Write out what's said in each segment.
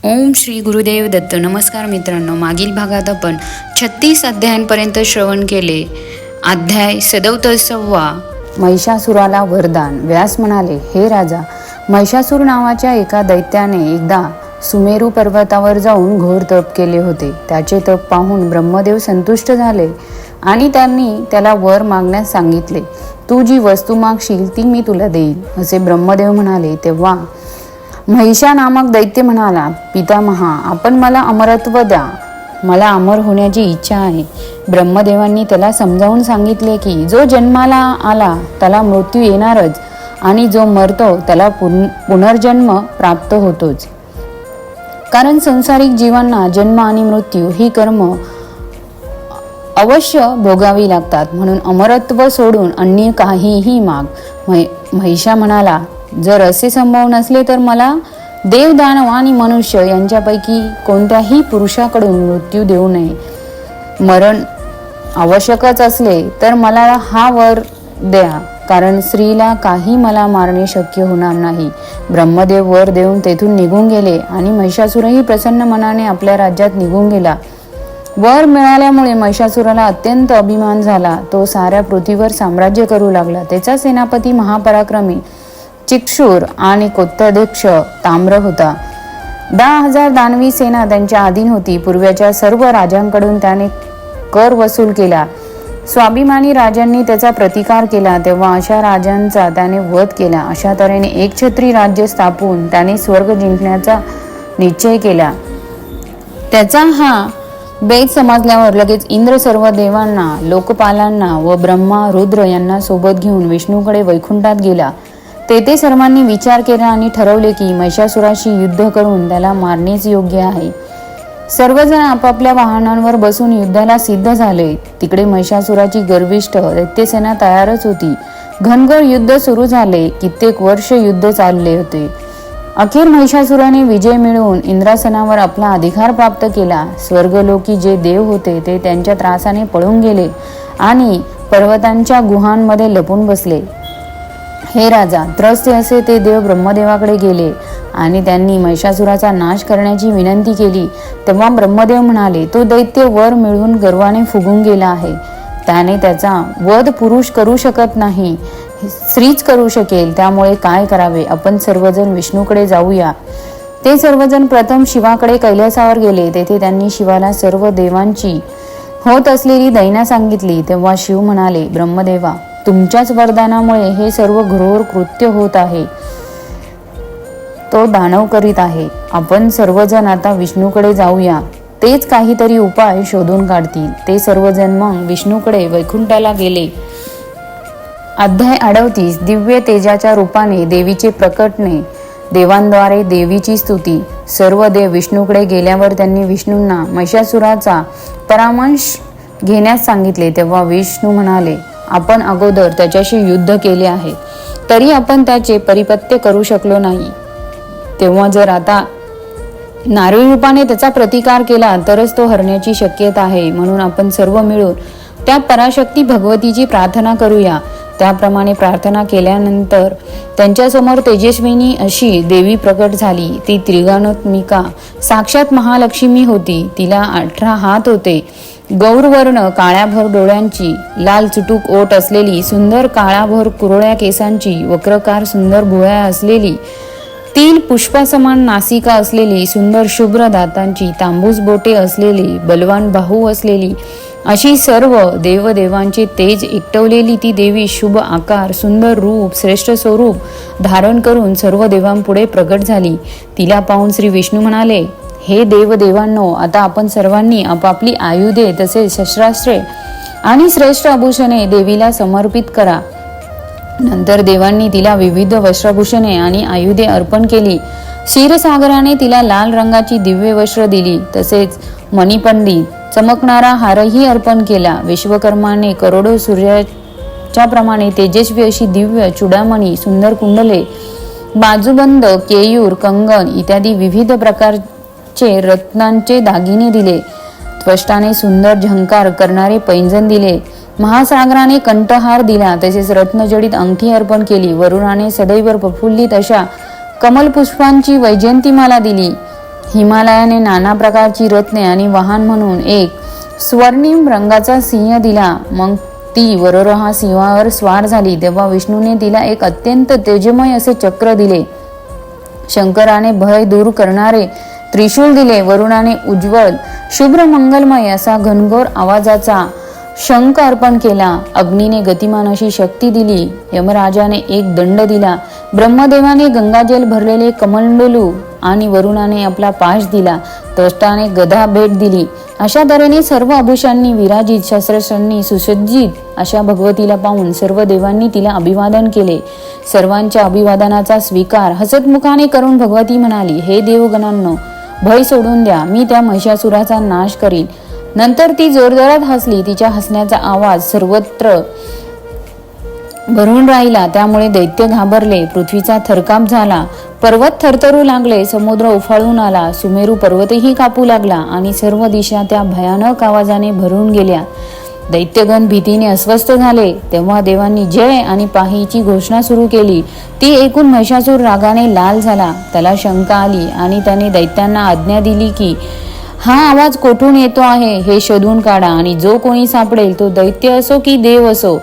ओम श्री गुरुदेव दत्त. नमस्कार मित्रांनो, मागील भागात आपण 36 अध्यायांपर्यंत श्रवण केले. अध्याय 37. महिषासुराला वरदान. व्यास म्हणाले, हे राजा, महिषासूर नावाच्या एका दैत्याने एकदा सुमेरू पर्वतावर जाऊन घोर तप केले होते. त्याचे तप पाहून ब्रह्मदेव संतुष्ट झाले आणि त्यांनी त्याला वर मागण्यास सांगितले. तू जी वस्तू मागशील ती मी तुला देईल, असे ब्रह्मदेव म्हणाले. तेव्हा महिषा नामक दैत्य म्हणाला, पितामहा, आपण मला अमरत्व द्या, मला अमर होण्याची इच्छा आहे. ब्रह्मदेवांनी त्याला समजावून सांगितले की जो जन्माला आला त्याला मृत्यू येणारच आणि जो मरतो त्याला पुनर्जन्म प्राप्त होतोच. कारण संसारिक जीवांना जन्म आणि मृत्यू ही कर्म अवश्य भोगावी लागतात. म्हणून अमरत्व सोडून अन्य काहीही माग. महिषा म्हणाला, जर असे संभव नसले तर मला देव, दानव आणि मनुष्य यांच्यापैकी कोणत्याही पुरुषाकडून मृत्यू देऊ नये. मरण आवश्यकच असले तर मला हा वर द्या, कारण स्त्रीला काही मला मारणे शक्य होणार नाही. ब्रह्मदेव वर देऊन तेथून निघून गेले आणि महिषासुरही प्रसन्न मनाने आपल्या राज्यात निघून गेला. वर मिळाल्यामुळे महिषासुराला अत्यंत अभिमान झाला. तो साऱ्या पृथ्वीवर साम्राज्य करू लागला. त्याचा सेनापती महापराक्रमी चिक्षुर आणि कोत्याध्यक्ष ताम्र होता. 10,000 दानवी सेना त्यांच्या अधीन होती. पूर्वीच्या सर्व राजांकडून त्याने कर वसूल केला. स्वाभिमानी राजांनी त्याचा प्रतिकार केला तेव्हा अशा राजांचा त्याने वध केला. अशा तऱ्हेने एकछत्री राज्य स्थापून त्याने स्वर्ग जिंकण्याचा निश्चय केला. त्याचा हा बेत समजल्यावर लगेच इंद्र सर्व देवांना, लोकपालांना व ब्रह्मा, रुद्र यांना सोबत घेऊन विष्णूकडे वैकुंठात गेला. तेथे सर्वांनी विचार केला आणि ठरवले की महिषासुराशी युद्ध करून त्याला मारणेच योग्य आहे. सर्वजण आपापल्या वाहनांवर बसून युद्धाला सिद्ध झाले. तिकडे महिषासुराची गर्विष्ठ दैत्यसेना तयारच होती. घनघोर युद्ध सुरू झाले. कित्येक वर्ष युद्ध चालले होते. अखेर महिषासुराने विजय मिळवून इंद्रासनावर आपला अधिकार प्राप्त केला. स्वर्गलोकी जे देव होते ते त्यांच्या त्रासाने पळून गेले आणि पर्वतांच्या गुहांमध्ये लपून बसले. हे राजा, त्रस्त असे ते देव ब्रह्मदेवाकडे गेले आणि त्यांनी महिषासुराचा नाश करण्याची विनंती केली. तेव्हा ब्रह्मदेव म्हणाले, तो दैत्य वर मिळवून गर्वाने फुगून गेला आहे. त्याने त्याचा वध पुरुष करू शकत नाही, स्त्रीच करू शकेल. त्यामुळे काय करावे? आपण सर्वजण विष्णूकडे जाऊया. ते सर्वजण प्रथम शिवाकडे कैलासावर गेले. तेथे त्यांनी शिवाला सर्व देवांची होत असलेली दैना सांगितली. तेव्हा शिव म्हणाले, ब्रह्मदेवा, तुमच्याच वरदानामुळे हे सर्व घोर कृत्य होत आहे. तो दानव करीत आहे. आपण सर्वजण आता विष्णूकडे जाऊया, तेच काहीतरी उपाय शोधून काढतील. ते सर्वजण मग विष्णूकडे वैकुंठाला गेले. अध्याय 38. दिव्य तेजाच्या रूपाने देवीचे प्रकटणे. देवांद्वारे देवीची स्तुती. सर्व देव विष्णूकडे गेल्यावर त्यांनी विष्णूंना महिषासुराचा परामर्श घेण्यास सांगितले. तेव्हा विष्णू म्हणाले, आपण अगोदर त्याच्याशी युद्ध केले आहे, तरी आपण त्याचे परिपत्य करू शकलो नाही. तेव्हा जर आता नारळी रूपाने त्याचा प्रतिकार केला तरच तो हरण्याची शक्यता आहे. म्हणून आपण सर्व मिळून त्या पराशक्ती भगवतीची प्रार्थना करूया. त्याप्रमाणे प्रार्थना केल्यानंतर त्यांच्यासमोर तेजस्विनी अशी देवी प्रकट झाली. ती त्रिगुणात्मिका साक्षात महालक्ष्मी होती. तिला 18 हात होते. गौरवर्ण काळ्याभर डोळ्यांची, लाल चुटूक ओठ असलेली, सुंदर काळाभर कुरळ्या केसांची, वक्रकार सुंदर भुवया असलेली, तीन पुष्पासमान नासिका असलेली, सुंदर शुभ्र दातांची, तांबूस बोटे असलेली, बलवान बाहू असलेली, अशी सर्व देवदेवांचे तेज एकटवलेली ती देवी शुभ आकार, सुंदर रूप, श्रेष्ठ स्वरूप धारण करून सर्व देवांपुढे प्रकट झाली. तिला पाहून श्री विष्णू म्हणाले, हे देवदेवांनो, आता आपण सर्वांनी आपापली आयुधे तसेच शस्त्रास्त्रे आणि श्रेष्ठ आभूषणे देवीला समर्पित करा. नंतर देवांनी तिला विविध वस्त्रभूषणे आणि आयुधे अर्पण केली. क्षीरसागराने तिला लाल रंगाची दिव्य वस्त्र दिली. तसेच मणिपंडित चमकणारा हारही अर्पण केला. विश्वकर्माने करोडो सूर्याच्या प्रमाणे तेजस्वी अशी दिव्य चूडामणी, सुंदर कुंडले, बाजूबंद, केयूर, कंगन इत्यादी विविध प्रकारचे रत्नांचे दागिने दिले. त्वष्टाने सुंदर झंकार करणारे पैंजण दिले. महासागराने कंठहार दिला. तसेच रत्नजडित अंगठी अर्पण केली. वरुणाने सदैव प्रफुल्लित अशा कमलपुष्पांची वैजयंतीमाला दिली. हिमालयाने नाना प्रकारची रत्ने आणि वाहन म्हणून एक स्वर्णिम रंगाचा सिंह दिला. मग ती वरोरहा सिंहावर स्वार झाली तेव्हा विष्णूने तिला एक अत्यंत तेजमय असे चक्र दिले. शंकराने भय दूर करणारे त्रिशूल दिले. वरुणाने उज्ज्वल शुभ्र मंगलमय असा घनघोर आवाजाचा शंख अर्पण केला. अग्नीने गतिमान अशी शक्ती दिली. यमराजाने एक दंड दिला. ब्रह्मदेवाने गंगाजल भरलेले कमंडलू आणि वरुणाने आपला पाश दिला. त्वष्टाने गदा भेट दिली. अशा तऱ्हेने सर्व आभूषांनी विराजित शस्त्रांनी सुसज्जित अशा भगवतीला पाहून सर्व देवांनी तिला अभिवादन केले. सर्वांच्या अभिवादनाचा स्वीकार हसतमुखाने करून भगवती म्हणाली, हे देवगणांनो, भय सोडून द्या, मी त्या महिषासुराचा नाश करीन. नंतर ती जोरजोरात हसली. तिच्या हसण्याचा आवाज सर्वत्र भरून राहिला. त्यामुळे दैत्य घाबरले. पृथ्वीचा थरकाप झाला. पर्वत थरथरू लागले. समुद्र उफाळून आला. सुमेरू पर्वतही कापू लागला आणि सर्व दिशा त्या भयानक आवाजाने भरून गेल्या. दैत्यगण भीतीने अस्वस्थ झाले. तेव्हा देवांनी जय आणि पाहीची घोषणा सुरू केली. ती ऐकून महिषासूर रागाने लाल झाला. त्याला शंका आली आणि त्याने दैत्यांना आज्ञा दिली की हा आवाज कोठून येतो आहे हे शोधून काढा आणि जो कोणी सापडेल तो दैत्य असो की देव असो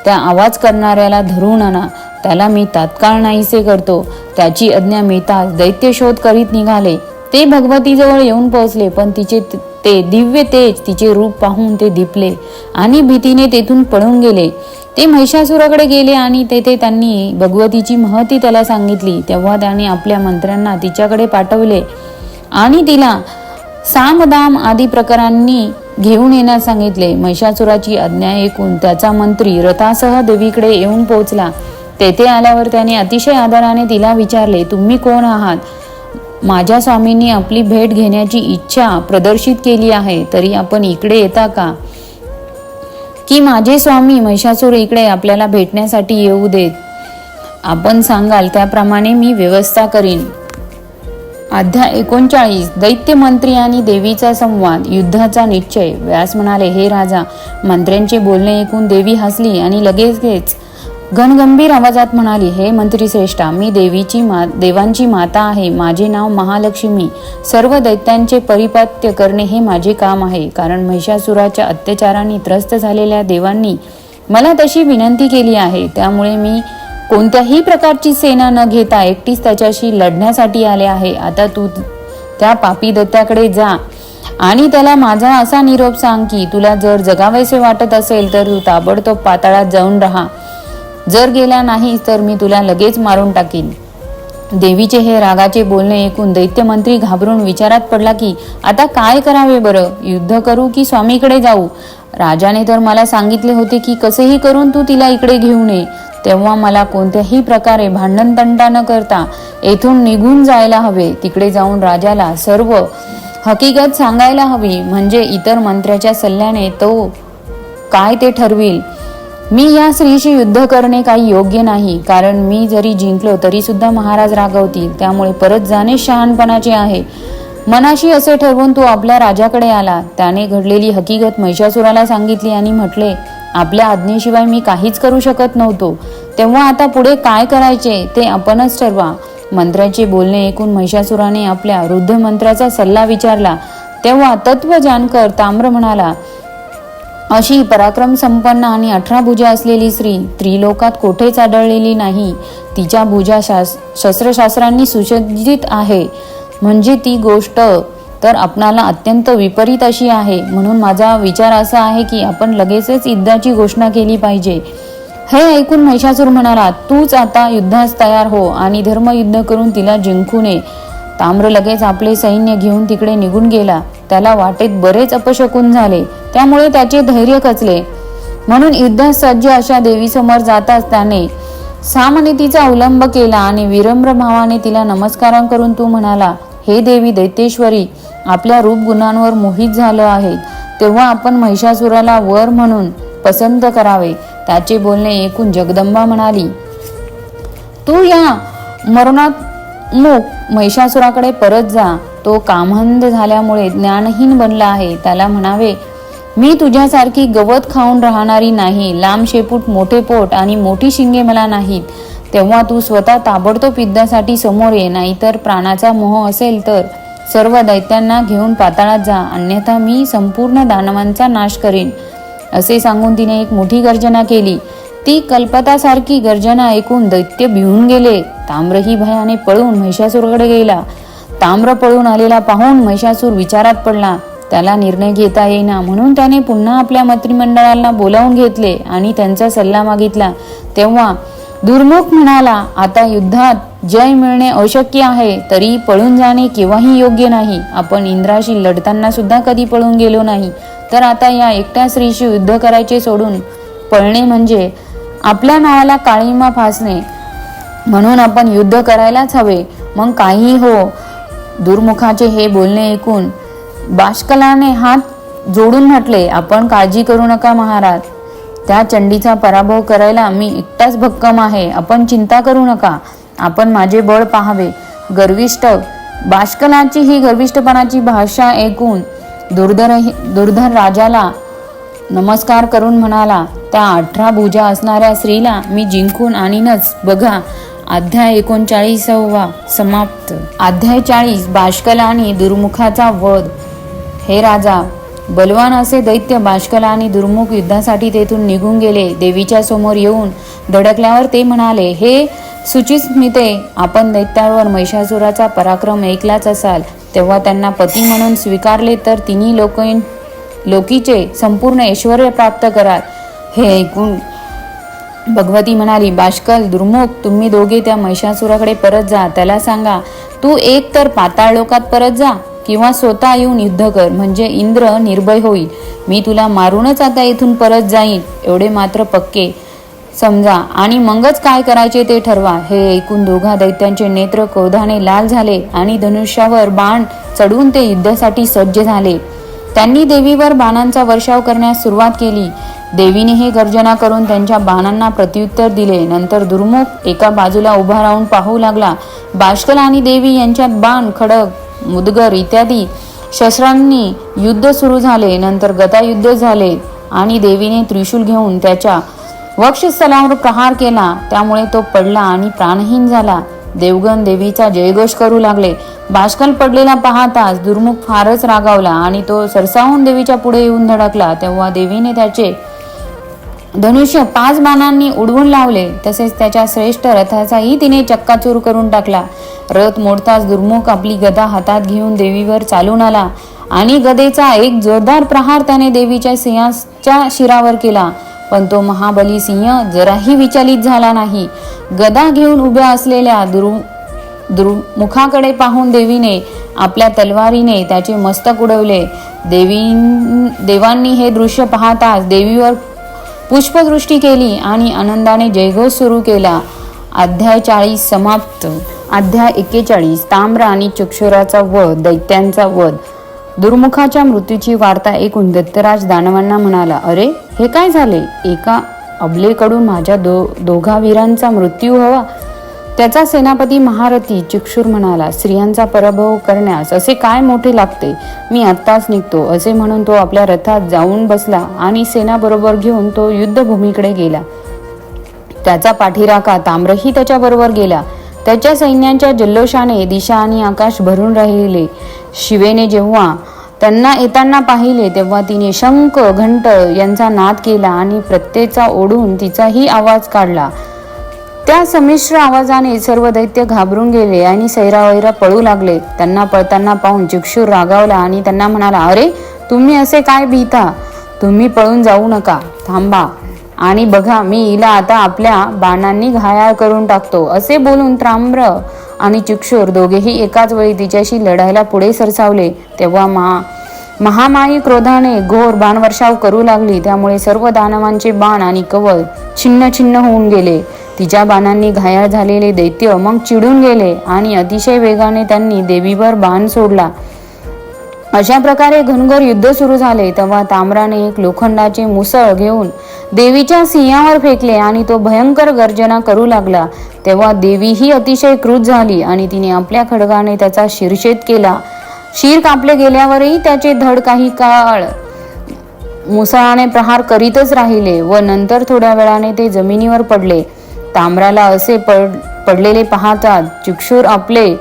त्या आवाज करणाऱ्याला धरून आणा. त्याला मी तात्काळ नाहीसे करतो. त्याची आज्ञा मिळताच दैत्य शोध करीत निघाले. ते भगवतीजवळ येऊन पोहोचले, पण तिचे ते दिव्य तेज, तिचे रूप पाहून ते दिपले आणि भीतीने तेथून पळून गेले. ते महिषासुराकडे गेले आणि तेथे त्यांनी भगवतीची महती त्याला सांगितली. तेव्हा त्याने आपल्या मंत्र्यांना तिच्याकडे पाठवले आणि तिला सामदाम आदी प्रकारांनी घेऊन येण्यास सांगितले. महिषासुराची आज्ञा ऐकून त्याचा मंत्री रथासह देवीकडे येऊन पोहोचला. तेथे आल्यावर त्याने अतिशय आदराने तिला विचारले, तुम्ही कोण आहात? माझ्या स्वामींनी आपली भेट घेण्याची इच्छा प्रदर्शित केली आहे, तरी आपण इकडे येता का? की माझे स्वामी महिषासूर इकडे आपल्याला भेटण्यासाठी येऊ देत? आपण सांगाल त्याप्रमाणे मी व्यवस्था करीन. अध्याय 39. दैत्य मंत्री आणि देवीचा संवाद, युद्धाचा निश्चय. व्यास म्हणाले, हे राजा, मंत्र्यांचे बोलणे ऐकून देवी हसली आणि लगेच घनगंभीर आवाजात म्हणाली, हे मंत्री श्रेष्ठा, मी देवांची माता आहे. माझे नाव महालक्ष्मी. सर्व दैत्यांचे परिपात्य करणे हे माझे काम आहे. कारण महिषासुराच्या अत्याचाराने त्रस्त झालेल्या देवांनी मला तशी विनंती केली आहे. त्यामुळे मी कोणत्याही प्रकारची सेना न घेता एकटीच त्याच्याशी लढण्यासाठी आले आहे. आता तू त्या पापी दैत्याकडे जा आणि त्याला माझा असा निरोप सांग की तुला जर जगावेसे वाटत असेल तर तू ताबडतोब पाताळात जाऊन राहा. जर गेला नाही तर मी तुला लगेच मारून टाकीन. देवीचे हे रागाचे बोलणे ऐकून दैत्यमंत्री घाबरून विचारात पडला की आता काय करावे बरं? युद्ध करू की स्वामीकडे जाऊ? राजाने तर मला सांगितले होते की कसेही करून तू तिला इकडे घेऊन ये. तेव्हा मला कोणत्याही प्रकारे भांडण तंटा न करता येथून निघून जायला हवे. तिकडे जाऊन राजाला सर्व हकीकत सांगायला हवी, म्हणजे इतर मंत्र्याच्या सल्ल्याने तो काय ते ठरविल. मी या स्त्रीशी युद्ध करणे काही योग्य नाही, कारण मी जरी जिंकलो तरी सुद्धा महाराज रागवतील. त्यामुळे परत जाणे शहाणपणाचे आहे. मनाशी असे ठरवून तो आपल्या राजाकडे आला. त्याने घडलेली हकीकत महिषासुराला सांगितली आणि म्हटले, आपल्या आज्ञेशिवाय मी काहीच करू शकत नव्हतो. तेव्हा आता पुढे काय करायचे ते आपणच ठरवा. मंत्र्याचे बोलणे ऐकून महिषासुराने आपल्या वृद्ध मंत्र्याचा सल्ला विचारला. तेव्हा तत्वजानकर ताम्र म्हणाला, अशी पराक्रम संपन्न आणि 18 भुजा असलेली स्त्री त्रिलोकात कोठेच आढळलेली नाही. तिच्या भुजा शस्त्रशास्त्रांनी सुसज्जित आहे. म्हणजे ती गोष्ट तर आपणाला अत्यंत विपरीत अशी आहे. म्हणून माझा विचार असा आहे की आपण लगेचच युद्धाची घोषणा केली पाहिजे. हे ऐकून महिषासूर म्हणाला, तूच आता युद्धास तयार हो आणि धर्मयुद्ध करून तिला जिंकून ये. ताम्र लगेच आपले सैन्य घेऊन तिकडे निघून गेला. त्याला वाटेत बरेच अपशकुन झाले, त्यामुळे त्याचे धैर्य खचले. म्हणून युद्धास सज्ज अशा देवीसमोर जाताच त्याने सामनीतीचा अवलंब केला आणि विनम्र भावाने तिला नमस्कार करून तो म्हणाला, हे देवी दैत्येश्वरी, आपल्या रूप गुणांवर मोहित झालो आहे. तेव्हा आपण महिषासुराला वर म्हणून पसंत करावे. त्याचे बोलणे ऐकून जगदंबा म्हणाली, तू या मरणोन्मुख महिषासुराकडे परत जा. तो कामहंद झाल्यामुळे ज्ञानहीन बनला आहे. त्याला म्हणावे, मी तुझ्यासारखी गवत खाऊन राहणारी नाही. लांब शेपूट, मोठे पोट आणि मोठी शिंगे मला नाहीत. तेव्हा तू स्वतः ताबडतोब युद्धासाठी समोर ये. नाहीतर प्राणाचा मोह असेल तर सर्व दैत्यांना घेऊन पाताळात जा, अन्यथा मी संपूर्ण दानवांचा नाश करेन. असे सांगून तिने एक मोठी गर्जना केली. ती कल्पतासारखी गर्जना ऐकून दैत्य भिवून गेले. ताम्रही भयाने पळून महिषासूरकडे गेला. ताम्र पळून आलेला पाहून महिषासूर विचारात पडला. त्याला निर्णय घेता येईना म्हणून त्याने पुन्हा आपल्या मंत्रिमंडळाला बोलावून घेतले आणि त्यांचा सल्ला मागितला. तेव्हा दुर्मुख म्हणाला, आता युद्धात जय मिळणे अशक्य आहे, तरी पळून जाणे केव्हाही योग्य नाही. आपण इंद्राशी लढताना सुद्धा कधी पळून गेलो नाही, तर आता या एकट्या स्त्रीशी युद्ध करायचे सोडून पळणे म्हणजे आपल्या नावाला काळिमा फासणे. म्हणून आपण युद्ध करायलाच हवे. मग काही हो. दुर्मुखाचे हे बोलणे ऐकून बाष्कलाने हात जोडून म्हटले, आपण काळजी करू नका महाराज. त्या चंडीचा पराभव करायला मी एकटाच भक्कम आहे. आपण चिंता करू नका. आपण माझे बळ पाहावे. गर्विष्ठ बाष्कलाची ही गर्विष्ठपणाची भाषा ऐकून दुर्धर राजाला नमस्कार करून म्हणाला, त्या 18 भुजा असणाऱ्या स्त्रीला मी जिंकून आणीनच. बघा, अध्याय 39 समाप्त. अध्याय 40 बाष्कल आणि दुर्मुखाचा वध. हे राजा, बलवान असे दैत्य बाष्कल आणि दुर्मुख युद्धासाठी तेथून निघून गेले. देवीच्या समोर येऊन धडकल्यावर ते म्हणाले, हे सुचिस्मिते, आपण दैत्यावर महिषासुराचा पराक्रम ऐकलाच असाल. तेव्हा त्यांना पती म्हणून स्वीकारले तर तिन्ही लोकीचे संपूर्ण ऐश्वर्य प्राप्त कराल. हे ऐकून भगवती म्हणाली, बाष्कल, दुर्मुख, तुम्ही दोघे त्या महिषासुराकडे परत जा. त्याला सांगा, तू एक तर पाताळ लोकात परत जा किंवा स्वतः येऊन युद्ध कर, म्हणजे इंद्र निर्भय होईल. मी तुला मारूनच आता इथून परत जाईन, एवढे मात्र पक्के समजा, आणि मगच काय करायचे ते ठरवा. हे ऐकून दोघा दैत्यांचे नेत्र क्रोधाने लाल झाले आणि धनुष्यावर बाण चढवून ते युद्धासाठी सज्ज झाले. त्यांनी देवीवर बाणांचा वर्षाव करण्यास सुरुवात केली. देवीने हे गर्जना करून त्यांच्या बाणांना प्रत्युत्तर दिले. नंतर दुर्मुख एका बाजूला उभा राहून पाहू लागला. बाष्कल आणि देवी यांच्यात बाण, खडग, मुदगर इत्यादी शस्त्रांनी युद्ध सुरू झाले. नंतर गदायुद्ध झाले आणि देवीने त्रिशूल घेऊन त्याच्या वक्षस्थलावर प्रहार केला. त्यामुळे तो पडला आणि प्राणहीन झाला. देवगण देवीचा जयघोष करू लागले. बाष्कल पडलेला पाहताच दुर्मुख फारच रागावला आणि तो सरसावून देवीच्या पुढे येऊन धडकला. तेव्हा देवीने त्याचे धनुष्य 5 बाणांनी उडवून लावले. तसेच त्याच्या श्रेष्ठ रथाचाही तिने चक्काचूर करून टाकला. रथ मोडताच दुर्मुख आपली गदा हातात घेऊन देवीवर चालून आला आणि गदेचा एक जोरदार प्रहार त्याने देवीच्या सिंहाच्या शिरावर केला. पण तो महाबली सिंह जराही विचलित झाला नाही. गदा घेऊन उभ्या असलेल्या दुर्मुखाकडे पाहून देवीने आपल्या तलवारीने त्याचे मस्तक उडवले. देवांनी हे दृश्य पाहताच देवीवर पुष्पदृष्टी केली आणि आनंदाने जयघोष सुरू केला. अध्याय 40 समाप्त. अध्याय 41 ताम्र आणि चक्षुराचा वध, दैत्यांचा वध. दुर्मुखाच्या मृत्यूची वार्ता ऐकून दत्तराज दानवांना म्हणाला, अरे, हे काय झाले? एका अबलेकडून माझ्या दोघा वीरांचा मृत्यू हवा. त्याचा सेनापती महारथी चक्षुर म्हणाला, स्त्रियांचा पराभव करण्यास असे काय मोठे लागते? मी आत्ताच निघतो. असे म्हणून तो आपल्या रथात जाऊन बसला आणि सेनाबरोबर घेऊन तो युद्धभूमीकडे गेला. त्याचा पाठीराखा ताम्रही त्याच्याबरोबर गेला. त्याच्या सैन्यांच्या जल्लोषाने दिशा आणि आकाश भरून राहिले. शिवेने जेव्हा त्यांना येताना पाहिले तेव्हा तिने शंख, घंट यांचा नाद केला आणि प्रत्येचा ओढून तिचाही आवाज काढला. त्या संमिश्र आवाजाने सर्व दैत्य घाबरून गेले आणि सैरावैरा पळू लागले. त्यांना पळताना पाहून चक्षुर रागावला आणि त्यांना म्हणाला, अरे, तुम्ही असे काय भीता? तुम्ही पळून जाऊ नका, थांबा आणि बघा, मी हिला आता आपल्या बाणांनी घायाळ करून टाकतो. असे बोलून ताम्र आणि चक्षुर दोघेही एकाच वेळी तिच्याशी लढायला पुढे सरसावले. तेव्हा महामाई क्रोधाने घोर बाणवर्षाव करू लागली. त्यामुळे सर्व दानवांचे बाण आणि कवच छिन्न छिन्न होऊन गेले. तिच्या बाणांनी घायाळ झालेले दैत्य मग चिडून गेले आणि अतिशय वेगाने त्यांनी देवीवर बाण सोडला. अशा प्रकारे घनघोर युद्ध सुरू झाले. तेव्हा ताम्राने एक लोखंडाचे मुसळ घेऊन देवीच्या सिंहावर फेकले आणि तो भयंकर गर्जना करू लागला. तेव्हा देवी ही अतिशय क्रुद्ध झाली आणि तिने आपल्या खड्गाने त्याचा शिरच्छेद केला. शिर कापले गेल्यावरही त्याचे धड काही काळ मुसळाने प्रहार करीतच राहिले व नंतर थोड्या वेळाने ते जमिनीवर पडले. ताम्राला असे पडलेले पाहताच चक्षुर आपले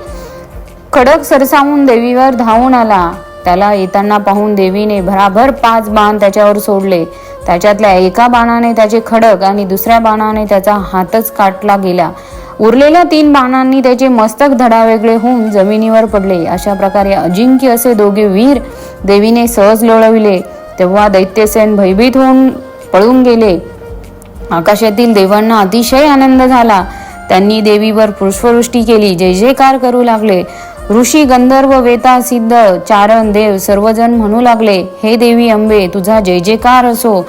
खडक सरसावून देवीवर धावून आला. त्याला येताना पाहून देवीने भराभर 5 बाण त्याच्यावर सोडले. त्याच्यातल्या एका बाणाने त्याचे खडक आणि दुसऱ्या बाणाने त्याचा हातच काटला गेला. उरलेल्या 3 बाणांनी त्याचे मस्तक धडावेगळे होऊन जमिनीवर पडले. अशा प्रकारे अजिंक्य असे दोघे वीर देवीने सहज लोळविले. तेव्हा दैत्यसेन भयभीत होऊन पळून गेले. आकाशातील देवांना अतिशय आनंद झाला. त्यांनी देवीवर पुष्पवृष्टी केली, जय जयकार करू लागले. ऋषी, गंधर्व, वेता, सिद्ध, चारण, देव सर्वजण म्हणू लागले, हे देवी अंबे, तुझा जय जयकार असो.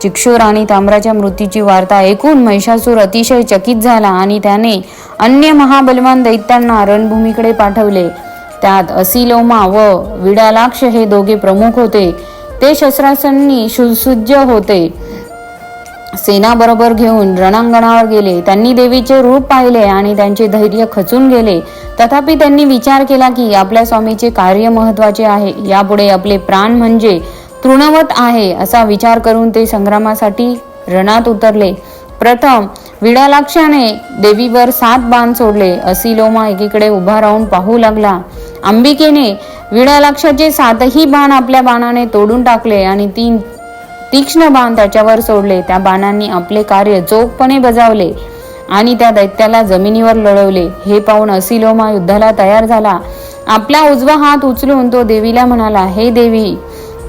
चिक्षुर आणि ताम्राच्या मृत्यूची वार्ता ऐकून महिषासूर अतिशय चकित झाला आणि त्याने अन्य महाबलवान दैत्यांना रणभूमीकडे पाठवले. त्यात असिलोमा व विडालाक्ष हे दोघे प्रमुख होते. ते शस्त्रास्त्रांनी सुसज्ज होते. सेना बरोबर घेऊन रणांगणावर गेले. त्यांनी देवीचे रूप पाहिले आणि त्यांचे धैर्य खचून गेले. तथापि त्यांनी विचार केला की आपल्या स्वामीचे कार्य महत्वाचे आहे, यापुढे आपले प्राण म्हणजे तृणवत आहे, असा विचार करून ते संग्रामासाठी रणात उतरले. प्रथम विडालाक्षाने देवीवर 7 बाण सोडले. असिलोमा एकीकडे उभा राहून पाहू लागला. अंबिकेने विडालाक्षाचे 7ही बाण आपल्या बाणाने तोडून टाकले आणि 3 तीक्ष्ण बाण त्याच्यावर सोडले. त्या बाणांनी आपले कार्य चोखपणे बजावले आणि त्या दैत्याला जमिनीवर लोळवले. हे पाहून असिलोमा युद्धाला तयार झाला. आपला उजवा हात उचलून तो देवीला म्हणाला, हे देवी,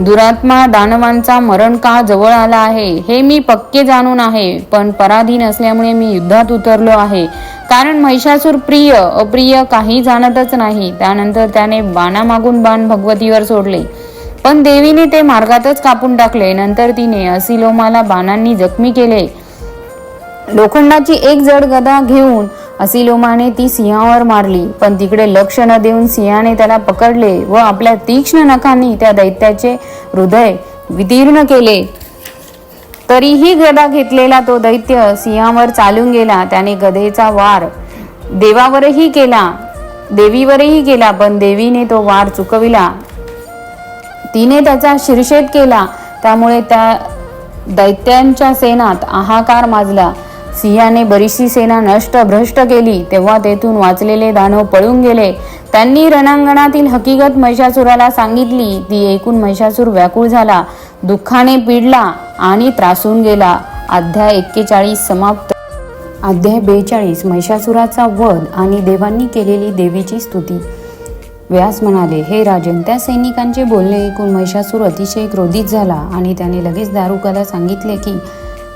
दुरात्मा दानवांचा मरण काळ जवळ आला आहे, हे मी पक्के जाणून आहे. पण पराधीन असल्यामुळे मी युद्धात उतरलो आहे, कारण महिषासूर प्रिय अप्रिय काही जाणतच नाही. त्यानंतर त्याने बाणामागून बाण भगवतीवर सोडले, पण देवीने ते मार्गातच कापून टाकले. नंतर तिने असिलोमाला बाणांनी जखमी केले. लोखंडाची एक जड गदा घेऊन असिलोमाने ती सिंहावर मारली, पण तिकडे लक्ष न देऊन सिंहाने त्याला पकडले व आपल्या तीक्ष्ण नखांनी त्या दैत्याचे हृदय विदीर्ण केले. तरीही गदा घेतलेला तो दैत्य सिंहावर चालून गेला. त्याने गदेचा वार देवीवरही केला, पण देवीने तो वार चुकविला. तिने त्याचा शिरछेद केला. त्यामुळे त्या दैत्यांच्या सेनात हाहाकार माजला. सिंहाने बरीचशी सेना नष्ट भ्रष्ट केली. तेव्हा तेथून वाचलेले दानव पळून गेले. त्यांनी रणांगणातील हकीकत महिषासुराला सांगितली. ती ऐकून महिषासूर व्याकुळ झाला, दुःखाने पिडला आणि त्रासून गेला. अध्याय 41 समाप्त. अध्याय 42 महिषासुराचा वध आणि देवांनी केलेली देवीची स्तुती. व्यास म्हणाले, हे राजन, त्या सैनिकांचे बोलणे ऐकून महिषासूर अतिशय क्रोधित झाला आणि त्याने लगेच दारुकाला सांगितले की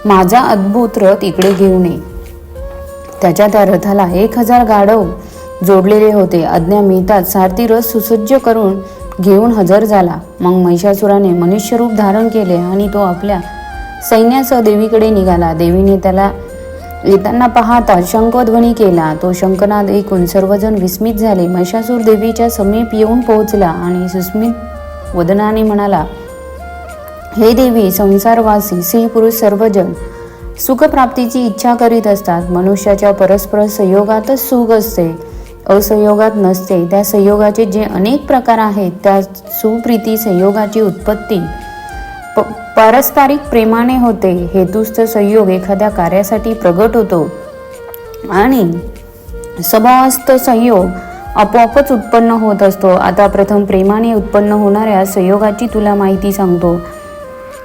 माझा अद्भुत रथ इकडे घेऊन ये. त्याच्या त्या रथाला 1000 गाढव जोडलेले होते. आज्ञा मिळताच सारथी रथ सुसज्ज करून घेऊन हजर झाला. मग महिषासुराने मनुष्य रूप धारण केले आणि तो आपल्या सैन्यासह देवीकडे निघाला. देवीने त्याला येताना पाहता शंखध्वनी केला. तो शंखनाद ऐकून सर्वजण विस्मित झाले. महिषासूर देवीच्या समीप येऊन पोहोचला आणि सुस्मित वदनाने म्हणाला, हे देवी, संसारवासी स्त्री पुरुष सर्वजण सुखप्राप्तीची इच्छा करीत असतात. मनुष्याच्या परस्पर संयोगातच सुख असते, असंयोगात नसते. त्या संयोगाचे जे अनेक प्रकार आहेत, त्या सुप्रीती संयोगाची उत्पत्ती पारस्परिक प्रेमाने होते. हेतुस्थ संयोग एखाद्या कार्यासाठी प्रगट होतो आणि स्वभावस्थ संयोग आपोआपच उत्पन्न होत असतो. आता प्रथम प्रेमाने उत्पन्न होणाऱ्या संयोगाची तुला माहिती सांगतो.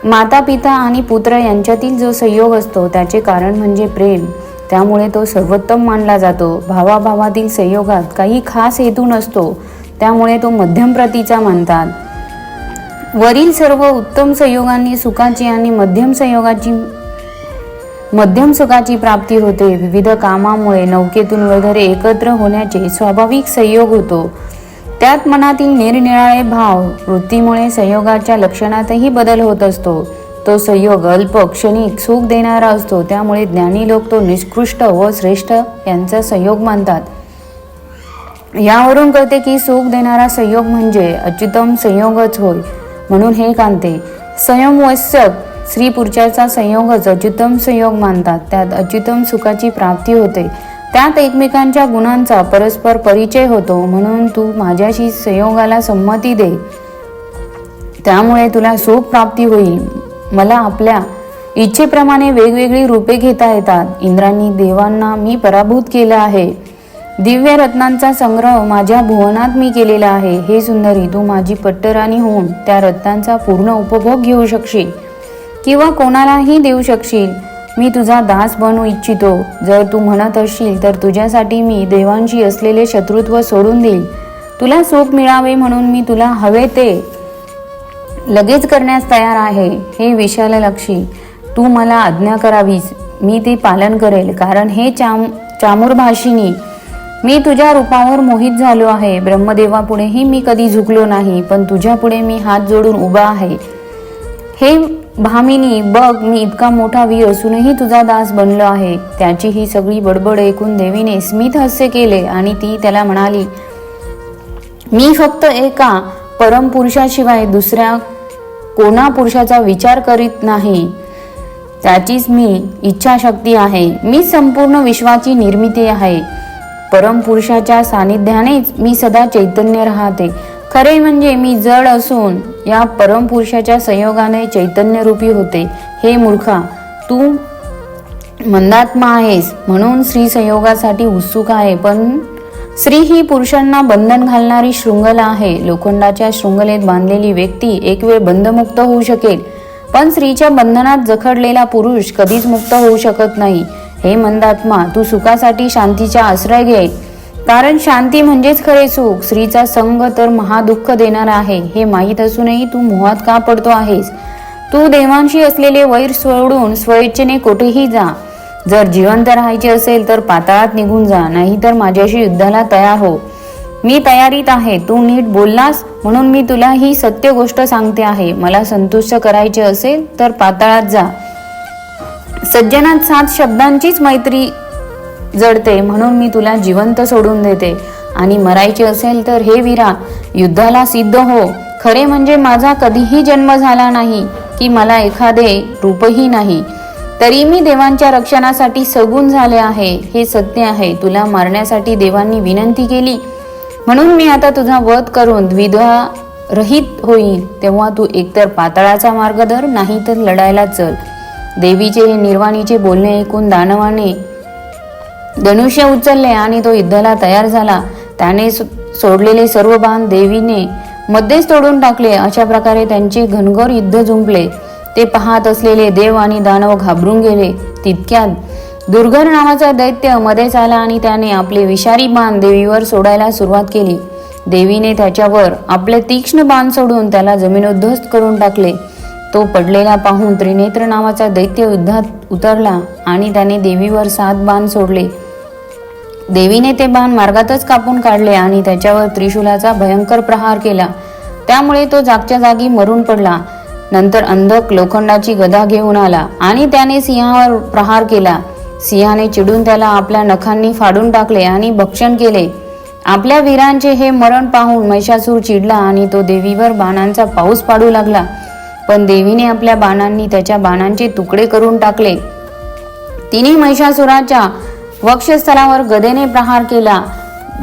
माता पिता आणि पुत्र यांच्यातील जो संयोग असतो त्याचे कारण म्हणजे प्रेम, त्यामुळे तो सर्वोत्तम मानला जातो. भावाभावातील संयोगात काही खास हेतू नसतो, त्यामुळे तो मध्यम प्रतीचा मानतात. वरील सर्व उत्तम संयोगांनी सुखाची आणि मध्यम सुखाची प्राप्ती होते. विविध कामामुळे नौकेतून वगैरे एकत्र होण्याचे स्वाभाविक संयोग होतो. त्यात मनातील निरनिराळे भाव वृत्तीमुळे संयोगाच्या लक्षणातही बदल होत असतो. तो संयोग अल्प क्षणिक सुख देणारा असतो, त्यामुळे ज्ञानी लोक तो निकृष्ट व श्रेष्ठ यांचा संयोग मानतात. यावरून कळते की सुख देणारा संयोग म्हणजे अच्युतम संयोगच होय. म्हणून हे कांते, संयमवश्यक स्त्री पुरुषाचा संयोगच अच्युतम संयोग मानतात. त्यात अच्युतम सुखाची प्राप्ती होते. त्यात एकमेकांच्या गुणांचा परस्पर परिचय होतो. म्हणून तू माझ्याशी संयोगाला संमती दे, त्यामुळे तुला सुख प्राप्ती होईल. मला आपल्या इच्छेप्रमाणे वेगवेगळी रूपे घेता येतात. इंद्रांनी देवांना मी पराभूत केलं आहे. दिव्य रत्नांचा संग्रह माझ्या भुवनात मी केलेला आहे. हे सुंदरी, तू माझी पट्टराणी होऊन त्या रत्नांचा पूर्ण उपभोग घेऊ शकशील किंवा कोणालाही देऊ शकशील. मी तुझा दास बनू इच्छितो. जर तू म्हणत असशील तर तुझ्यासाठी मी देवांशी असलेले शत्रुत्व सोडून देईल. तुला सुख मिळावे म्हणून मी तुला हवे ते लगेच करण्यास तयार आहे. हे विशाललक्षी, तू मला आज्ञा करावीस, मी ते पालन करेल. कारण हे चामुरभाषिणी, मी तुझ्या रूपावर मोहित झालो आहे. ब्रह्मदेवापुढेही मी कधी झुकलो नाही, पण तुझ्यापुढे मी हात जोडून उभा आहे. हे भामिनी, बघ, मी इतका मोठा वीर असूनही तुझा दास बनलो आहे. त्याची ही सगळी बडबड ऐकून देवीने स्मित हास्य केले आणि ती त्याला म्हणाली, मी फक्त एका परमपुरुषाशिवाय दुसऱ्या कोणा पुरुषाचा विचार करीत नाही. त्याचीच मी इच्छाशक्ती आहे. मी संपूर्ण विश्वाची निर्मिती आहे. परमपुरुषाच्या सानिध्यानेच मी सदा चैतन्य राहते. खरे म्हणजे मी जड असून या परमपुरुषाच्या संयोगाने चैतन्यरूपी होते. हे मूर्खा, तू मंदात्मा आहेस म्हणून स्त्री संयोगासाठी उत्सुक आहे, पण स्त्री ही पुरुषांना बंधन घालणारी शृंखला आहे. लोखंडाच्या शृंखलेत बांधलेली व्यक्ती एक वेळ बंधमुक्त होऊ शकेल, पण स्त्रीच्या बंधनात जखडलेला पुरुष कधीच मुक्त होऊ शकत नाही. हे मंदात्मा, तू सुखासाठी शांतीचा आश्रय घे, कारण शांती म्हणजेच खरे सुख. स्त्रीचा संग तर महादुःख देणारा आहे. हे माहीत असूनही तू मोहात का पडतो आहेस? तू देवांशी असलेले वैर सोडून स्वेच्छेने कुठेही जा. जर जिवंत राहायचे असेल तर पाताळात निघून जा, नाहीतर माझ्याशी युद्धाला तयार हो. मी तयारीत आहे. तू नीट बोललास म्हणून मी तुला ही सत्य गोष्ट सांगते आहे. मला संतुष्ट करायचे असेल तर पाताळात जा. सज्जनात 7 शब्दांचीच मैत्री जडते म्हणून मी तुला जिवंत सोडून देते. आणि मरायचे असेल तर हे वीरा, युद्धाला सिद्ध हो. खरे म्हणजे माझा कधीही जन्म झाला नाही की मला एखादे रूपही नाही, तरी मी देवांच्या रक्षणासाठी सगुण झाले आहे. हे सत्य आहे. तुला मारण्यासाठी देवांनी विनंती केली म्हणून मी आता तुझा वध करून द्विधा रहित होईल. तेव्हा तू एकतर पाताळाचा मार्ग धर, नाही तर लढायला चल. देवीचे हे निर्वाणीचे बोलणे ऐकून दानवाने धनुष्य उचलले आणि तो युद्धाला तयार झाला. त्याने सोडलेले सर्व बाण देवीने मध्येच तोडून टाकले. अशा प्रकारे त्यांचे घनघोर युद्ध जुंपले. ते पाहत असलेले देव आणि दानव घाबरून गेले. तितक्यात दुर्घर नावाचा दैत्य मध्येच आला आणि त्याने आपले विषारी बाण देवीवर सोडायला सुरुवात केली. देवीने त्याच्यावर आपले तीक्ष्ण बाण सोडून त्याला जमिनोद्ध्वस्त करून टाकले. तो पडलेला पाहून त्रिनेत्र नावाचा दैत्य युद्धात उतरला आणि त्याने देवीवर 7 बाण सोडले. देवीने ते बाण मार्गातच कापून काढले आणि त्याच्यावर त्रिशूलाचा भयंकर प्रहार केला. त्यामुळे तो जागच्या जागी मरून पडला. नंतर अंधक लोखंडाची गदा घेऊन आला आणि त्याने सिंहावर प्रहार केला. सिंहाने चिडून त्याला आपल्या नखांनी फाडून टाकले आणि भक्षण केले. आपल्या वीरांचे हे मरण पाहून महिषासूर चिडला आणि तो देवीवर बाणांचा पाऊस पाडू लागला. पण देवीने आपल्या बाणांनी त्याच्या बाणांचे तुकडे करून टाकले. तिने महिषासुराच्या वक्षस्थलावर गदेने प्रहार केला.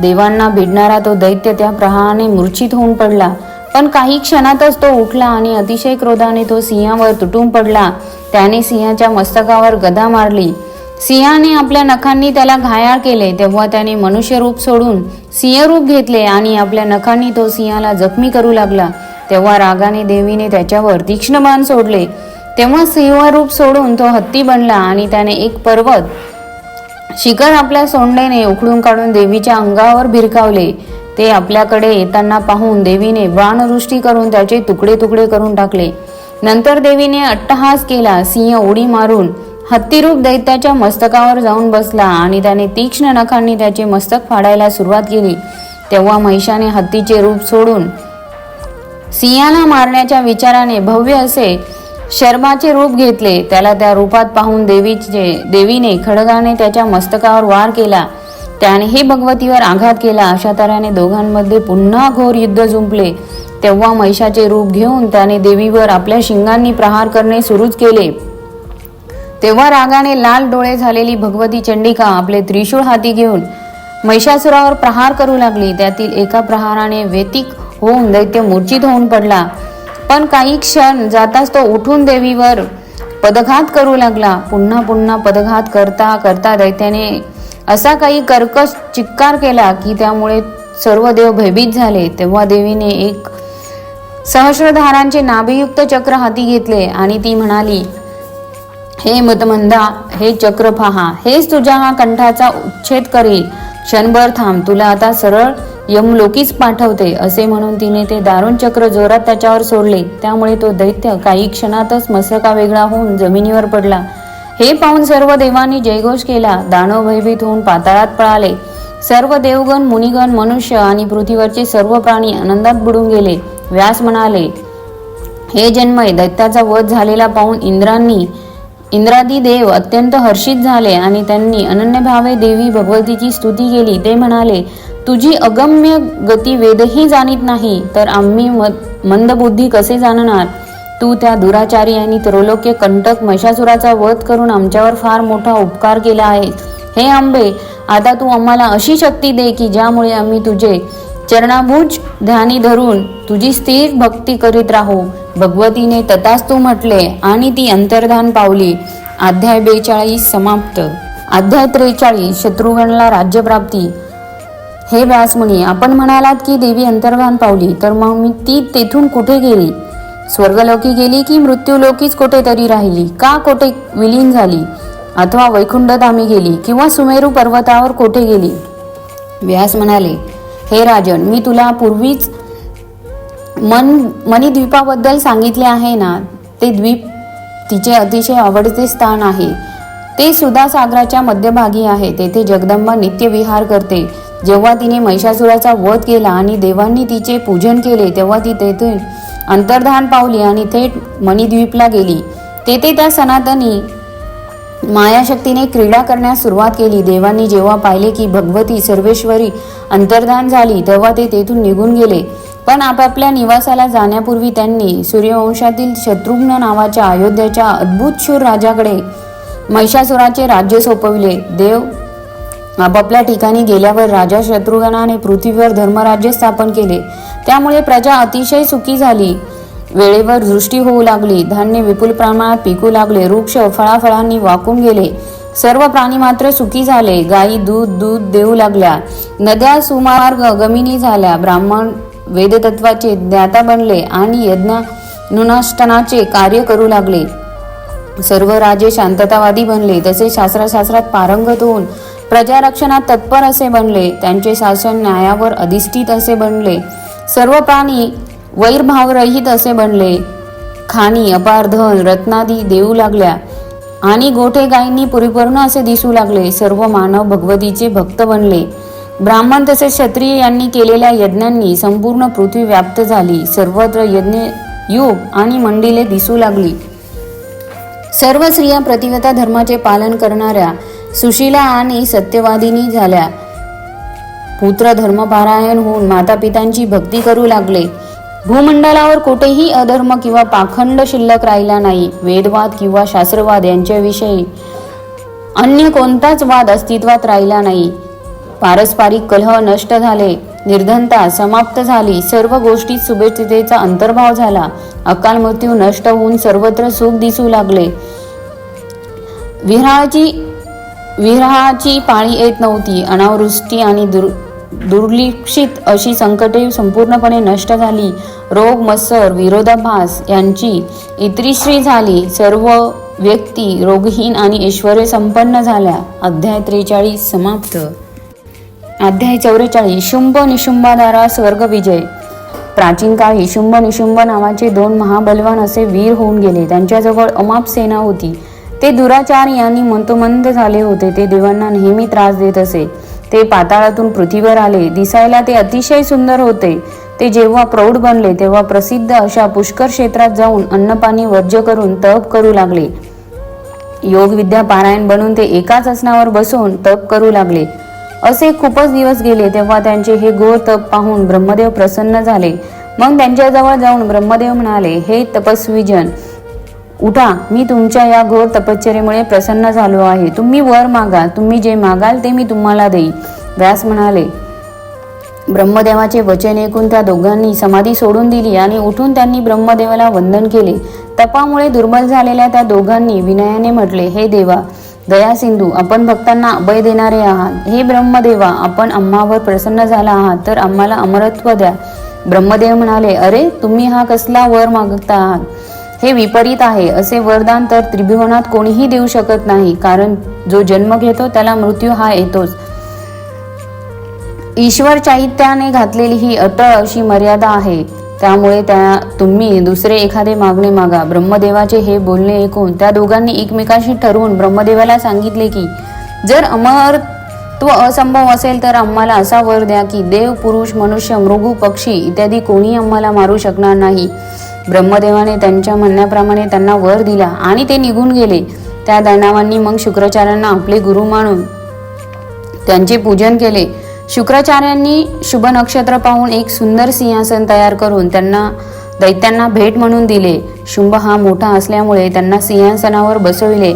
देवांना भिडणारा तो दैत्य त्या प्रहाराने मूर्छित होऊन पडला. पण काही क्षणातच तो उठला आणि अतिशय क्रोधाने तो सिंहावर तुटून पडला. त्याने सिंहाच्या मस्तकावर गदा मारली. सिंहाने आपल्या नखांनी त्याला घायाळ केले. तेव्हा त्याने मनुष्य रूप सोडून सिंहरूप घेतले आणि आपल्या नखांनी तो सिंहाला जखमी करू लागला. तेव्हा रागाने देवीने त्याच्यावर तीक्ष्ण बाण सोडले. तेव्हा सिंहरूप सोडून तो हत्ती बनला आणि त्याने एक पर्वत शिखर आपल्या सोंडेने उखडून काढून देवीच्या अंगावर भिरकावले. ते आपल्याकडे येताना पाहून देवीने बाणवृष्टी करून त्याचे तुकडे तुकडे करून टाकले. नंतर देवीने अट्टहास केला. सिंह उडी मारून हत्तीरूप दैत्याच्या मस्तकावर जाऊन बसला आणि त्याने तीक्ष्ण नखांनी त्याचे मस्तक फाडायला सुरुवात केली. तेव्हा महिषाने हत्तीचे रूप सोडून सिंहाला मारण्याच्या विचाराने भव्य असे शर्माचे रूप घेतले. त्याला त्या रूपात पाहून देवीने खड्गाने त्याच्या मस्तकावर वार केला. त्यानेही भगवतीवर आघात केला. अशा तऱ्हेने दोघांमध्ये पुन्हा घोर युद्ध जुंपले. तेव्हा महिषाचे रूप घेऊन त्याने देवीवर आपल्या शिंगांनी प्रहार करणे सुरूच केले. तेव्हा रागाने लाल डोळे झालेली भगवती चंडिका आपले त्रिशूळ हाती घेऊन महिषासुरावर प्रहार करू लागली. त्यातील एका प्रहाराने व्यतिक होऊन दैत्य मूर्छित होऊन पडला. पण काही क्षण जाताच तो उठून देवीवर पदघात करू लागला. पुन्हा पुन्हा पदघात करता करता दैत्याने असा काही कर्कश चित्कार केला की त्यामुळे सर्व देव भयभीत झाले. तेव्हा देवीने एक सहस्रधारांचे नाभियुक्त चक्र हाती घेतले आणि ती म्हणाली, हे मदमंदा, हे चक्र पहा, हेच तुझ्या हा कंठाचा उच्छेद करेल. क्षणभर थांब, तुला आता सरळ यमलोकीच पाठवते. असे म्हणून तिने ते दारुण चक्र जोरात त्याच्यावर सोडले. त्यामुळे तो दैत्य काही क्षणातच मस्तका वेगळा होऊन जमिनीवर पडला. हे पाहून सर्व देवांनी जयघोष केला. दानव भयभीत होऊन पाताळात पळाले. सर्व देवगण, मुनिगण, मनुष्य आणि पृथ्वीवरचे सर्व प्राणी आनंदात बुडून गेले. व्यास म्हणाले, हे जन्मय, दैत्याचा वध झालेला पाहून इंद्रादी देव अत्यंत हर्षित झाले आणि त्यांनी अनन्यभावे देवी भगवतीची स्तुती केली. ते म्हणाले, तुझी अगम्य गती वेदही जाणीत नाही, तर आम्ही मंदबुद्धी कसे जाणणार? तू त्या दुराचारी आणि त्रैलोक्य कंटक महिषासुराचा वध करून आमच्यावर फार मोठा उपकार केला आहे. हे अंबे, आता तू आम्हाला अशी शक्ती दे की ज्यामुळे आम्ही तुझे चरणाभुज ध्यानी धरून तुझी स्थिर भक्ती करीत राहू. भगवतीने तथास्तु म्हटले आणि ती अंतर्धान पावली. अध्याय 42 समाप्त. अध्याय 43 शत्रुघ्नला राज्यप्राप्ती. हे व्यासमुनी, आपण म्हणालात की देवी अंतर्धान पावली, तर मग ती तेथून कुठे गेली? स्वर्गलोकी गेली की मृत्यूलोकीच कुठेतरी राहिली? का कोठे विलीन झाली? अथवा वैकुंठधामी गेली किंवा सुमेरू पर्वतावर कोठे गेली? व्यास म्हणाले, हे राजन, मी तुला पूर्वीच मणिद्वीपाबद्दल सांगितले आहे ना. ते द्वीप तिचे अतिशय आवडते स्थान आहे. ते सुधा सागराच्या मध्यभागी आहे. तेथे जगदंबा नित्य विहार करते. जेव्हा तिने महिषासुराचा वध केला आणि देवांनी तिचे पूजन केले, तेव्हा ती तेथे अंतर्धान पावली आणि थेट मणिद्वीपला गेली. तेथे त्या सनातनी मायाशक्तीने क्रीडा करण्यास सुरुवात केली. देवांनी जेव्हा पाहिले की भगवती सर्वेश्वरी अंतर्धान झाली, तेव्हा ते तेथून निघून गेले. पण आपापल्या निवासाला जाण्यापूर्वी त्यांनी सूर्यवंशातील शत्रुघ्न नावाच्या अयोध्येच्या अद्भुत शूर राजाकडे महिषासुराचे राज्य सोपविले. देव आपापल्या ठिकाणी गेल्यावर राजा शत्रुघ्नाने पृथ्वीवर धर्मराज्य स्थापन केले. त्यामुळे प्रजा अतिशय सुखी झाली. वेळेवर वृष्टी होऊ लागली. धान्य विपुल प्रमाणात पिकू लागले. वृक्ष फळाफळांनी वाकून गेले. सर्व प्राणी मात्र सुखी झाले. गायी दूध देऊ लागल्या. नद्या सुमार्ग गमिनी झाल्या. ब्राह्मण वेदतत्वाचे ज्ञाता बनले आणि यज्ञानुष्ठानाचे कार्य करू लागले. सर्व राजे शांततावादी बनले. तसे शास्त्रात पारंगत होऊन प्रजारक्षणात तत्पर असे बनले. त्यांचे शासन न्यायावर अधिष्ठित असे बनले. सर्व प्राणी वैरभावरहित असे बनले. खाणी अपार धन रत्नादी देऊ लागल्या आणि गोठे गायींनी परिपूर्ण असे दिसू लागले. सर्व मानव भगवतीचे भक्त बनले. ब्राह्मण तसेच क्षत्रिय यांनी केलेल्या यज्ञांनी संपूर्ण पृथ्वी व्याप्त झाली. सर्वत्र यज्ञ युग आणि मंडिले दिसू लागली. सर्व स्त्रिया प्रतिव्रता धर्माचे पालन करणाऱ्या सुशीला आणि सत्यवादिनी झाल्या. पुत्र धर्मपारायण होऊन मातापितांची भक्ती करू लागले. भूमंडलावर कुठेही अधर्म किंवा पाखंड शिल्लक राहिला नाही. वेदवाद किंवा शास्त्रवाद यांच्याविषयी अन्य कोणताच वाद अस्तित्वात राहिला नाही. पारस्परिक कलह नष्ट झाले. निर्धनता समाप्त झाली. सर्व गोष्टीत शुभेच्छेचा अंतर्भाव झाला. अकाल मृत्यू नष्ट होऊन सर्वत्र सुख दिसू लागले. विरहाची पाळी येत नव्हती. अनावृष्टी आणि दुर्लक्षित अशी संकटे संपूर्णपणे नष्ट झाली. रोग मत्सर विरोधाभास यांची इतिश्री झाली. सर्व व्यक्ती रोगहीन आणि ऐश्वर्य संपन्न झाल्या. अध्याय 43 समाप्त. अध्याय 44 शुंभ निशुंभाधारा स्वर्ग विजय. प्राचीन काळी शुंभ निशुंभ नावाचे 2 महाबलवान असे वीर होऊन गेले. त्यांच्याजवळ अमाप सेना होती. ते दुराचारी आणि मंतोमंद झाले होते. ते देवांना नेहमी त्रास देत असे. ते पाताळातून पृथ्वीवर आले. दिसायला ते अतिशय सुंदर होते. ते जेव्हा प्रौढ बनले तेव्हा प्रसिद्ध अशा पुष्कर क्षेत्रात जाऊन अन्नपाणी वर्ज्य करून तप करू लागले. योगविद्या पारायण बनून ते एकाच आसनावर बसून तप करू लागले. असे खूपच दिवस गेले. तेव्हा त्यांचे हे घोर तप पाहून ब्रह्मदेव प्रसन्न झाले. मग त्यांच्याजवळ जाऊन ब्रह्मदेव म्हणाले, हे तपस्वीजन, उठा, मी तुमच्या या घोर तपश्चर्येमुळे प्रसन्न झालो आहे. तुम्ही वर मागा. तुम्ही जे मागाल ते मी तुम्हाला देईन. व्यास म्हणाले. ब्रह्मदेवाचे वचन ऐकून त्या दोघांनी समाधी सोडून दिली आणि उठून त्यांनी ब्रह्मदेवाला वंदन केले. तपामुळे दुर्बल झालेल्या त्या दोघांनी विनयाने म्हटले, हे देवा, दया सिंधू, आपण भक्तांना अभय देणारे आहात. हे ब्रह्मदेवा, आपण आम्हावर प्रसन्न झाला आहात तर आम्हाला अमरत्व द्या. ब्रह्मदेव म्हणाले, अरे तुम्ही हा कसला वर मागता आहात? हे विपरीत आहे. असे वरदान तर त्रिभुवनात कोणीही देऊ शकत नाही, कारण जो जन्म घेतो त्याला मृत्यू हा येतोच. ईश्वर चैत्याने घातलेली ही अटळ अशी मर्यादा आहे. त्यामुळे तुम्ही दुसरे एखादे मागणे मागा. ब्रह्मदेवाचे हे बोलणे ऐकून त्या दोघांनी एकमेकांशी ठरवून ब्रह्मदेवाला सांगितले की जर अमरत्व असंभव असेल तर आम्हाला असा वर द्या की देव, पुरुष, मनुष्य, मृग, पक्षी इत्यादी कोणी आम्हाला मारू शकणार नाही. ब्रह्मदेवाने त्यांच्या म्हणण्याप्रमाणे त्यांना वर दिला आणि ते निघून गेले. त्या दानवांनी मग शुक्राचार्यांना आपले गुरु मानून त्यांचे पूजन केले. शुक्राचार्यांनी शुभ नक्षत्र पाहून एक सुंदर सिंहासन तयार करून दैत्यांना भेट म्हणून दिले. शुंभ हा मोठा असल्यामुळे त्यांना सिंहासनावर बसविले.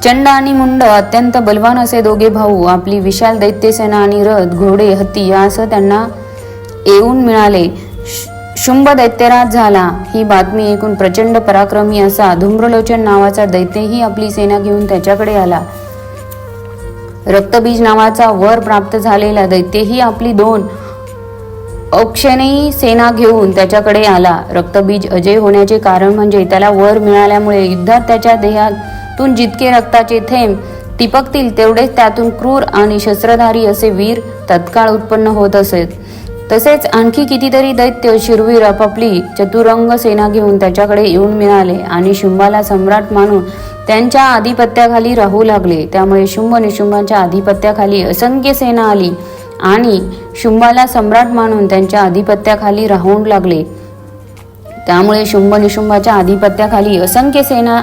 चंड आणि मुंड अत्यंत बलवान असे दोघे भाऊ आपली विशाल दैत्यसेना आणि रथ, घोडे, हत्ती यासह त्यांना येऊन मिळाले. शुंभ दैत्यराज झाला. ही बातमी ऐकून प्रचंड पराक्रमी असा धूम्रलोचन नावाचा दैत्यही आपली सेना घेऊन त्याच्याकडे आला. रक्तबीज नावाचा वर प्राप्त झालेला दैत्यही आपली 2 औक्षणी सेना घेऊन त्याच्याकडे आला. रक्तबीज अजय होण्याचे कारण म्हणजे त्याला वर मिळाल्यामुळे युद्धात त्याच्या देहातून जितके रक्ताचे थेंब टिपकतील तेवढेच त्यातून क्रूर आणि शस्त्रधारी असे वीर तत्काळ उत्पन्न होत असत. तसेच आणखी कितीतरी दैत्य शूरवीर आपापली चतुरंग सेना घेऊन त्याच्याकडे येऊन मिळाले आणि शुंभाला सम्राट मानून त्यांच्या आधिपत्याखाली राहू लागले. त्यामुळे शुंभ निशुंभाच्या आधिपत्याखाली असंख्य सेना आली आणि शुंभाला सम्राट मानून त्यांच्या आधिपत्याखाली राहू लागले. त्यामुळे शुंभ निशुंभाच्या आधिपत्याखाली असंख्य सेना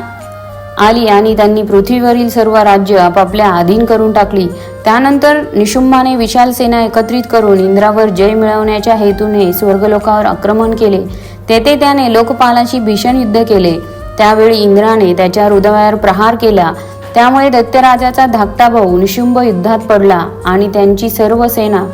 आली आणि त्यांनी पृथ्वीवरील सर्व राज्य आपापल्या अधीन करून टाकली. त्यानंतर निशुंभाने विशाल सेना एकत्रित करून इंद्रावर जय मिळवण्याच्या हेतूने स्वर्गलोकावर आक्रमण केले. तेथे त्याने लोकपालाशी भीषण युद्ध केले. त्यावेळी इंद्राने त्याच्या हृदयावर प्रहार केला. त्यामुळे दैत्यराजाचा धाकटा भाऊ निशुंभ युद्धात पडला आणि त्यांची सर्व सेना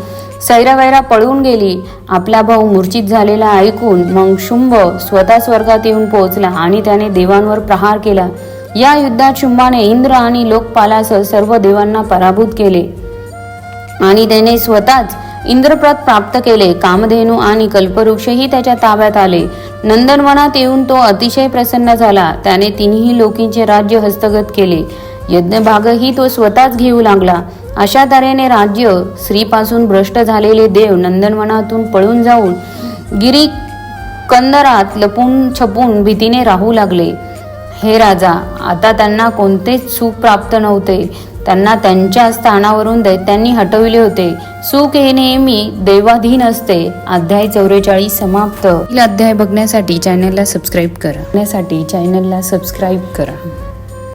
सैरावैरा पळून गेली. आपला भाऊ मूर्छित झालेला ऐकून मग शुंभ स्वतः स्वर्गात येऊन पोहोचला आणि त्याने देवांवर प्रहार केला. या युद्धात शुंभाने इंद्र आणि लोकपालासह सर्व देवांना पराभूत केले आणि त्याने स्वतःच इंद्रप्रथ प्राप्त केले. कामधेनू आणि कल्पवृक्षही त्याच्या ताब्यात आले. नंदनवनात येऊन तो अतिशय प्रसन्न झाला. त्याने तिन्ही लोकींचे राज्य हस्तगत केले. यज्ञभागही तो स्वतःच घेऊ लागला. अशा तऱ्हेने राज्य स्त्रीपासून भ्रष्ट झालेले देव नंदनवनातून पळून जाऊन गिरी कंदरात लपून छपून भीतीने राहू लागले. हे राजा, आता त्यांना कोणतेच सुख प्राप्त नव्हते. त्यांना त्यांच्या स्थानावरून दैत्यांनी हटविले होते. सुख हे नेहमी देवाधीन असते. अध्याय 44 समाप्त. अध्याय बघण्यासाठी चॅनलला सबस्क्राईब करा.